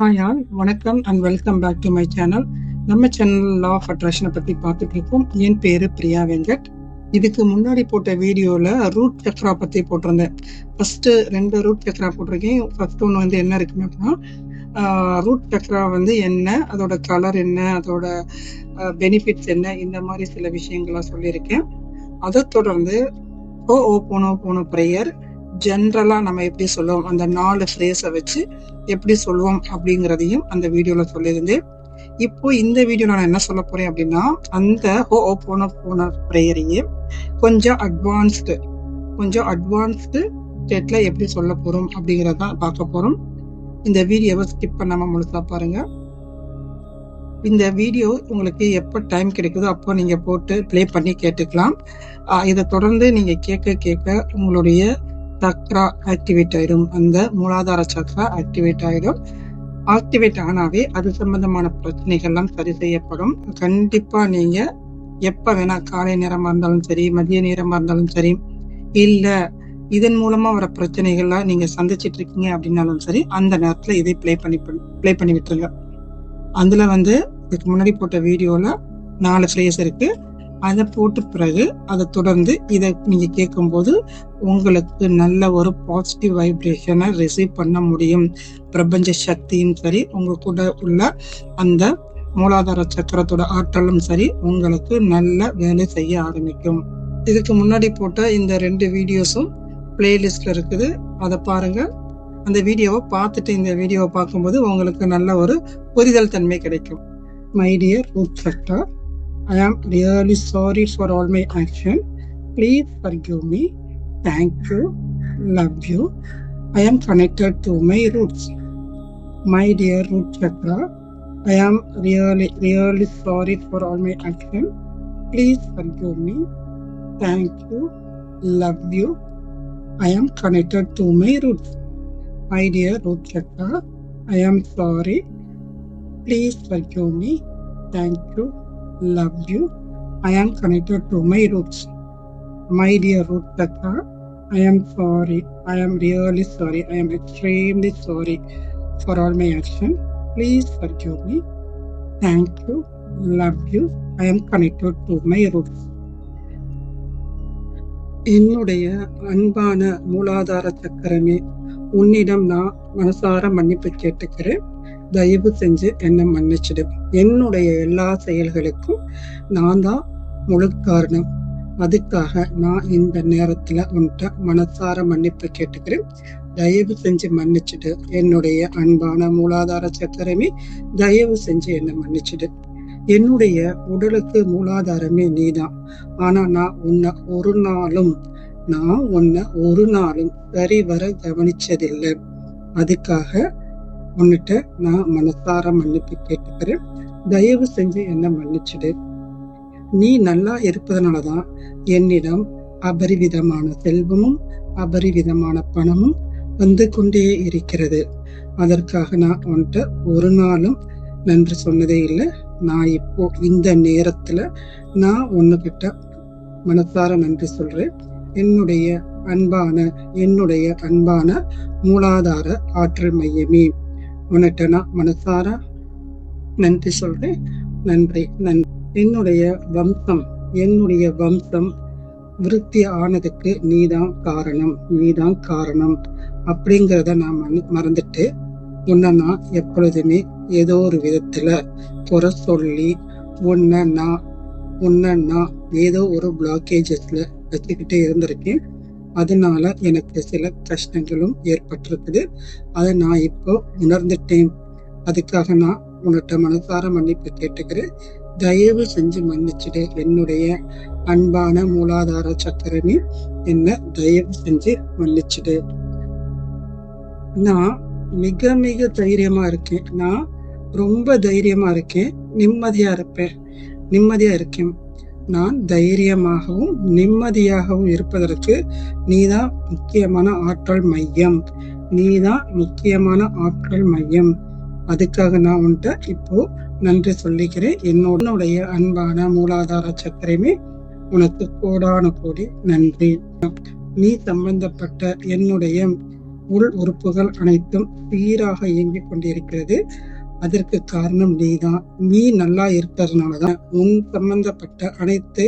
Hi all, வணக்கம் and welcome back to my channel. நம்ம channel law of அட்ராக்ஷனை பற்றி பார்த்துட்டு இருக்கோம். என் பேரு பிரியா வெங்கட். இதுக்கு முன்னாடி போட்ட வீடியோவில் ரூட் சக்ரா பற்றி போட்டிருந்தேன். ஃபர்ஸ்ட் 2 ரூட் சக்ரா போட்டிருக்கேன். ஃபர்ஸ்ட் ஒன்று வந்து என்ன இருக்குன்னா, ரூட் சக்ரா வந்து என்ன, அதோட கலர் என்ன, அதோட பெனிஃபிட்ஸ் என்ன, இந்த மாதிரி சில விஷயங்கள்லாம் சொல்லியிருக்கேன். அதை தொடர்ந்து போன ப்ரேயர் ஜென்ரலா நம்ம எப்படி சொல்லுவோம், அந்த 4 ஃப்ரேஸை வச்சு எப்படி சொல்லுவோம் அப்படிங்கிறதையும் அந்த வீடியோல சொல்லியிருந்தேன். இப்போ இந்த வீடியோல நான் என்ன சொல்ல போறேன் அப்படின்னா, அந்த போன ப்ரேயரையே கொஞ்சம் அட்வான்ஸ்டு ஸ்டேட்ல எப்படி சொல்ல போறோம் அப்படிங்கறத பார்க்க போறோம். இந்த வீடியோவை ஸ்கிப் பண்ணாம முழுசா பாருங்க. இந்த வீடியோ உங்களுக்கு எப்போ டைம் கிடைக்குதோ அப்போ நீங்க போட்டு ப்ளே பண்ணி கேட்டுக்கலாம். இதை தொடர்ந்து நீங்க கேட்க உங்களுடைய சக்ரா ஆக்டிவேட் ஆயிடும். அந்த மூலாதார சக்ரா ஆக்டிவேட் ஆயிடும். ஆக்டிவேட் ஆனாவே அது சம்பந்தமான பிரச்சனைகள்லாம் சரி செய்யப்படும். கண்டிப்பா நீங்க எப்ப வேணா, காலை நேரமா இருந்தாலும் சரி, மதிய நேரமா இருந்தாலும் சரி, இல்ல இதன் மூலமா வர பிரச்சனைகள்லாம் நீங்க சந்திச்சிட்டு இருக்கீங்க அப்படின்னாலும் சரி, அந்த நேரத்துல இதை ப்ளே பண்ணி விட்டுருங்க. அதுல வந்து இதுக்கு முன்னாடி போட்ட வீடியோல 4 ஃப்ரேஸ் இருக்கு. அதை போட்டு பிறகு அதை தொடர்ந்து இதை நீங்க கேட்கும்போது உங்களுக்கு நல்ல ஒரு பாசிட்டிவ் வைப்ரேஷனை ரிசீவ் பண்ண முடியும். பிரபஞ்ச சக்தியும் சரி, உங்க கூட உள்ள அந்த மூலாதார சக்கரத்தோட ஆற்றலும் சரி உங்களுக்கு நல்ல வேலை செய்ய ஆரம்பிக்கும். இதுக்கு முன்னாடி போட்ட இந்த 2 வீடியோஸும் பிளேலிஸ்ட்ல இருக்குது. அதை பாருங்க. அந்த வீடியோவை பார்த்துட்டு இந்த வீடியோவை பார்க்கும்போது உங்களுக்கு நல்ல ஒரு புரிதல் தன்மை கிடைக்கும். My dear root chakra, I am really sorry for all my action. Please forgive me. Thank you. Love you. I am connected to my roots. My dear root chakra, I am really sorry for all my action. Please forgive me. Thank you. Love you. I am connected to my roots. My dear root chakra, I am sorry. Please forgive me. Thank you. Love you. I am connected to my roots. My dear root chakra, I am sorry. I am really sorry. I am extremely sorry for all my action. Please forgive me. Thank you. Love you. I am connected to my roots. என்னுடைய அன்பான மூலாதார சக்கரமே, உன்னிடம் நான் மனசார மன்னிப்பு கேட்டுக்கிறேன். தயவு செஞ்சு என்னை மன்னிச்சிடு. என்னுடைய எல்லா செயல்களுக்கும் நான் தான் முழு காரணம். அதுக்காக நான் இந்த நேரத்துல உன்கிட்ட மனசார மன்னிப்பு கேட்டுக்கிறேன். தயவு செஞ்சு மன்னிச்சிடு. என்னுடைய அன்பான மூலாதார சக்கரமே, தயவு செஞ்சு என்னை மன்னிச்சிடு. என்னுடைய உடலுக்கு மூலாதாரமே நீதான். ஆனா நான் உன்னை ஒரு நாளும் சரிவர கவனிச்சதில்லை. அதுக்காக உன்னிட்ட நான் மனசார மன்னிப்பு கேட்டுக்கிறேன். தயவு செஞ்சு என்ன மன்னிச்சிடு. நீ நல்லா இருப்பதனாலதான் என்னிடம் அபரிவிதமான செல்வமும் அபரிவிதமான பணமும் வந்து கொண்டே இருக்கிறது. அதற்காக நான் உன்கிட்ட ஒரு நாளும் நன்றி சொன்னதே இல்லை. நான் இப்போ இந்த நேரத்துல நான் உன்னுகிட்ட மனசார நன்றி சொல்றேன். என்னுடைய அன்பான மூலாதார ஆற்றல் மையமே, உன்னிட்ட நான் மனசார நன்றி சொல்றேன். நன்றி. என்னுடைய வம்சம் விருத்தி ஆனதுக்கு நீதான் காரணம் அப்படிங்கிறத நான் மறந்துட்டு உன்னை நான் எப்பொழுதுமே ஏதோ ஒரு விதத்துல குறை சொல்லி உன்னை நான் ஏதோ ஒரு பிளாக்கேஜஸ்ல வச்சுக்கிட்டே இருந்திருக்கேன். அதனால எனக்கு சில கஷ்டங்களும் ஏற்பட்டிருக்குது. அதை நான் இப்போ உணர்ந்துட்டேன். அதுக்காக நான் உன்கிட்ட மனசார மன்னிப்பு கேட்டுக்கிறேன். தயவு செஞ்சு மன்னிச்சிடு. என்னுடைய அன்பான மூலாதார சக்கரமே, என்ன தயவு செஞ்சு மன்னிச்சிடு. நான் மிக மிக தைரியமா இருக்கேன். நான் ரொம்ப தைரியமா இருக்கேன். நிம்மதியா இருக்கேன். நான் தைரியமாகவும் நிம்மதியாகவும் இருப்பதற்கு நீதான் முக்கியமான ஆற்றல் மையம். அதுக்காக நான் உன்கிட்ட இப்போ நன்றி சொல்லிக்கிறேன். என்னுடைய அன்பான மூலாதார சக்கரமே, உனக்கு கோடான கோடி நன்றி. நீ சம்பந்தப்பட்ட என்னுடைய உள் உறுப்புகள் அனைத்தும் சீராக இயங்கிக் கொண்டிருக்கிறது. அதற்கு காரணம் நீதான். நீ நல்லா இருக்கிறதுனாலதான் உன் சம்பந்தப்பட்ட அனைத்து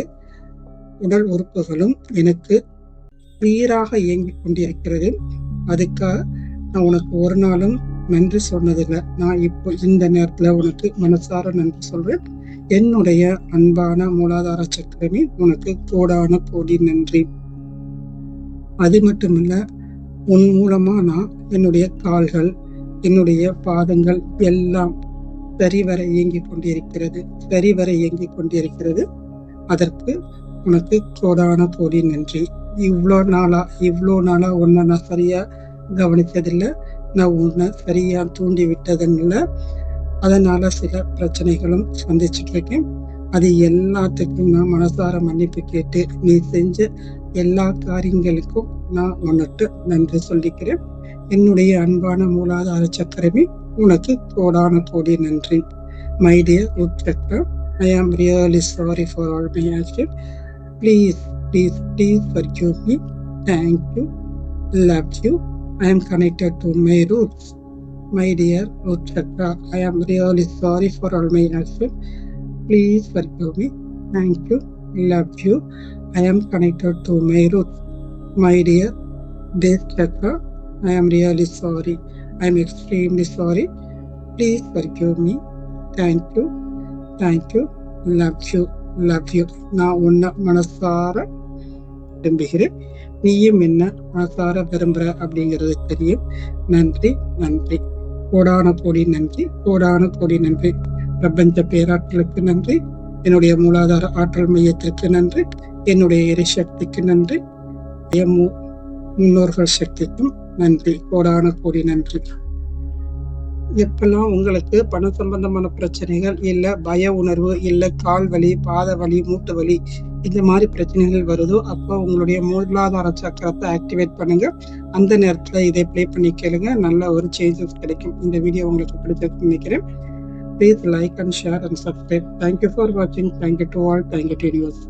உடல் உறுப்புகளும் எனக்கு சீராக இயங்கிக் கொண்டிருக்கிறது. அதுக்காக நான் உனக்கு ஒரு நாளும் நன்றி சொன்னதில்லை. நான் இப்போ இந்த நேரத்துல உனக்கு மனசார நன்றி சொல்றேன். என்னுடைய அன்பான மூலாதார சக்கரமே உனக்கு கோடான கோடி நன்றி. அது மட்டுமில்ல, உன் மூலமா நான் என்னுடைய கால்கள், என்னுடைய பாதங்கள் எல்லாம் சரிவர இயங்கிக் கொண்டிருக்கிறது. அதற்கு உனக்கு கோடான கோடி நன்றி. இவ்வளோ நாளா உன்னை நான் சரியா கவனித்ததில்லை. நான் உன்னை சரியா தூண்டி விட்டதில்ல. அதனால சில பிரச்சனைகளும் சந்திச்சுட்டு இருக்கேன். அது எல்லாத்துக்கும் நான் மனசார மன்னிப்பு கேட்டு நீ செஞ்ச எல்லா காரியங்களுக்கும் நான் உன்னிட்டு நன்றி சொல்லிக்கிறேன். என்னுடைய அன்பான மூலாதார சக்கரமே உனக்கு கோடான கோடி நன்றி. My dear root chakra, I am really sorry for all my actions. Please forgive me. Thank you. Love you. I am connected to my roots. My dear root chakra, I am really sorry for all my actions. Please forgive me. Thank you. Love you. I am connected to my roots. My dear base chakra, I am really sorry. I am extremely sorry. Please forgive me. Thank you. Love you. நான் உன்னை மனசார விரும்புகிறேன். நீயும் என்ன மனசார விரும்புற அப்படிங்கிறது தெரியும். நன்றி. கோடான கோடி நன்றி. பிரபஞ்ச பேராற்றலுக்கு நன்றி. என்னுடைய மூலாதார ஆற்றல் மையத்திற்கு நன்றி. என்னுடைய எரிசக்திக்கு நன்றி. முன்னோர்கள் சக்திக்கும் நன்றி. கோடான கோடி நன்றி. எப்பெல்லாம் உங்களுக்கு பண சம்பந்தமான பிரச்சனைகள் இல்ல, பய உணர்வு இல்ல, கால் வலி, பாத வலி, மூட்டு வலி, இந்த மாதிரி பிரச்சனைகள் வருதோ அப்போ உங்களுடைய மூலாதார சக்கரத்தை ஆக்டிவேட் பண்ணுங்க. அந்த நேரத்துல இதை ப்ளே பண்ணி கேளுங்க. நல்ல ஒரு சேஞ்சஸ் கிடைக்கும். இந்த வீடியோ உங்களுக்கு பிடிச்சிருக்குன்னு நினைக்கிறேன். Please like and share and subscribe. Thank you for வாட்சிங். Thank you to all. Thank you to universe.